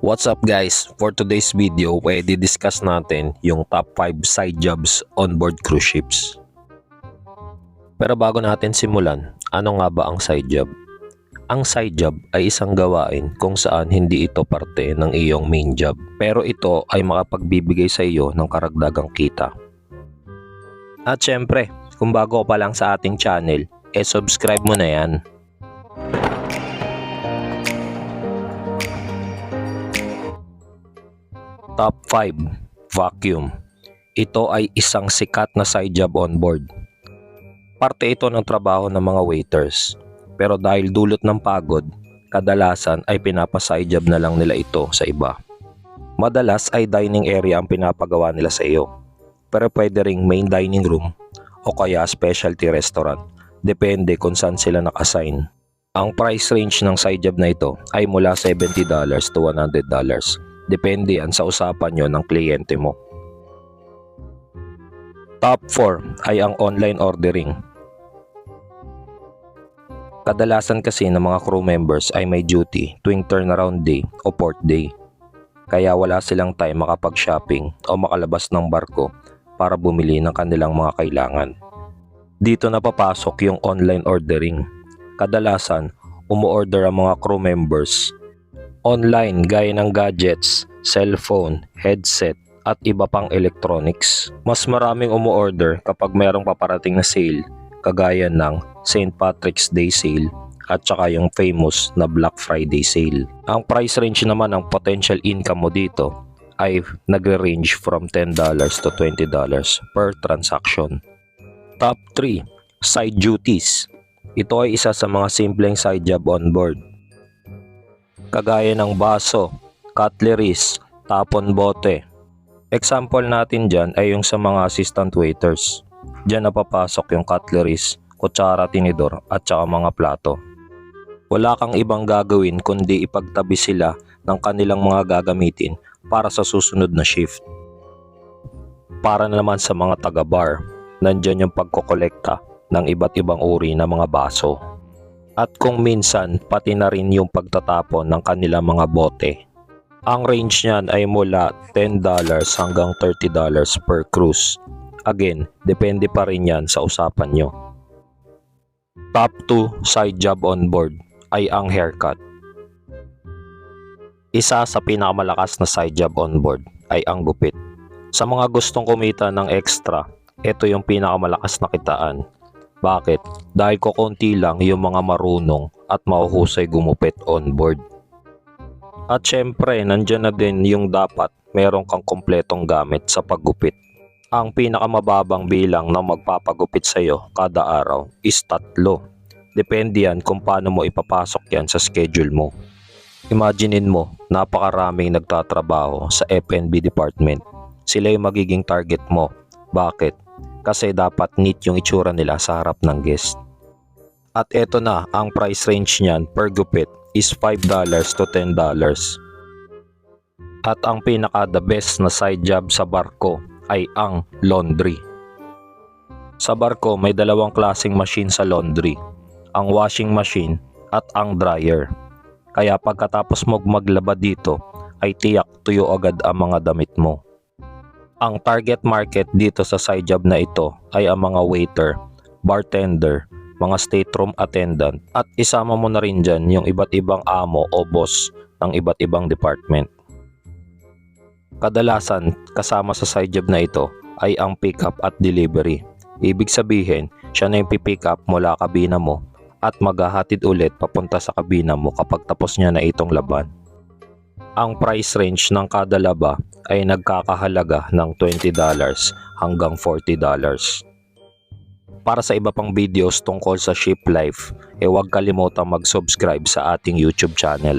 What's up guys? For today's video, i-discuss natin yung top 5 side jobs on board cruise ships. Pero bago natin simulan, ano nga ba ang side job? Ang side job ay isang gawain kung saan hindi ito parte ng iyong main job. Pero ito ay makapagbibigay sa iyo ng karagdagang kita. At syempre, kung bago ka pa lang sa ating channel, subscribe mo na yan. Top 5. Vacuum. Ito ay isang sikat na side job on board. Parte ito ng trabaho ng mga waiters. Pero dahil dulot ng pagod, kadalasan ay pinapa-side job na lang nila ito sa iba. Madalas ay dining area ang pinapagawa nila sa iyo. Pero pwede ring main dining room o kaya specialty restaurant. Depende kung saan sila naka-assign. Ang price range ng side job na ito ay mula $70 to $100. Depende yan sa usapan nyo ng kliyente mo. Top 4 ay ang online ordering. Kadalasan kasi ng mga crew members ay may duty tuwing turnaround day o port day. Kaya wala silang time makapag-shopping o makalabas ng barko para bumili ng kanilang mga kailangan. Dito na papasok yung online ordering. Kadalasan, umu-order ang mga crew members online gaya ng gadgets, cellphone, headset at iba pang electronics. Mas maraming umu-order kapag mayroong paparating na sale kagaya ng St. Patrick's Day sale at saka yung famous na Black Friday sale. Ang price range naman ng potential income mo dito ay nagre-range from $10 to $20 per transaction. Top 3. Side duties. Ito ay isa sa mga simpleng side job on board. Kagaya ng baso, cutleries, tapon bote. Example natin dyan ay yung sa mga assistant waiters. Dyan napapasok yung cutleries, kutsara, tinidor at saka mga plato. Wala kang ibang gagawin kundi ipagtabi sila ng kanilang mga gagamitin para sa susunod na shift. Para naman sa mga taga-bar, nandyan yung pagkokolekta ng iba't ibang uri ng mga baso. At kung minsan, pati na rin yung pagtatapon ng kanilang mga bote. Ang range niyan ay mula $10 hanggang $30 per cruise. Again, depende pa rin yan sa usapan nyo. Top 2 side job on board ay ang haircut. Isa sa pinakamalakas na side job on board ay ang gupit. Sa mga gustong kumita ng extra, ito yung pinakamalakas na kitaan. Bakit? Dahil kukunti lang yung mga marunong at mahuhusay gumupit on board. At syempre, nandyan na din yung dapat meron kang kompletong gamit sa paggupit. Ang pinakamababang bilang na magpapagupit sa iyo kada araw is 3. Depende yan kung paano mo ipapasok yan sa schedule mo. Imaginein mo, napakaraming nagtatrabaho sa F&B department. Sila yung magiging target mo. Bakit? Kasi dapat neat yung itsura nila sa harap ng guest. At eto na, ang price range niyan per gupit is $5 to $10. At ang pinaka the best na side job sa barko ay ang laundry. Sa barko may dalawang klaseng machine sa laundry, ang washing machine at ang dryer. Kaya pagkatapos mo maglaba dito ay tiyak tuyo agad ang mga damit mo. Ang target market dito sa side job na ito ay ang mga waiter, bartender, mga stateroom attendant at isama mo na rin dyan yung iba't ibang amo o boss ng iba't ibang department. Kadalasan kasama sa side job na ito ay ang pick up at delivery. Ibig sabihin, siya na yung pipick up mula kabina mo at maghahatid ulit papunta sa kabina mo kapag tapos niya na itong laban. Ang price range ng kada laba ay nagkakahalaga ng $20 hanggang $40. Para sa iba pang videos tungkol sa ship life, huwag kalimutang mag-subscribe sa ating YouTube channel.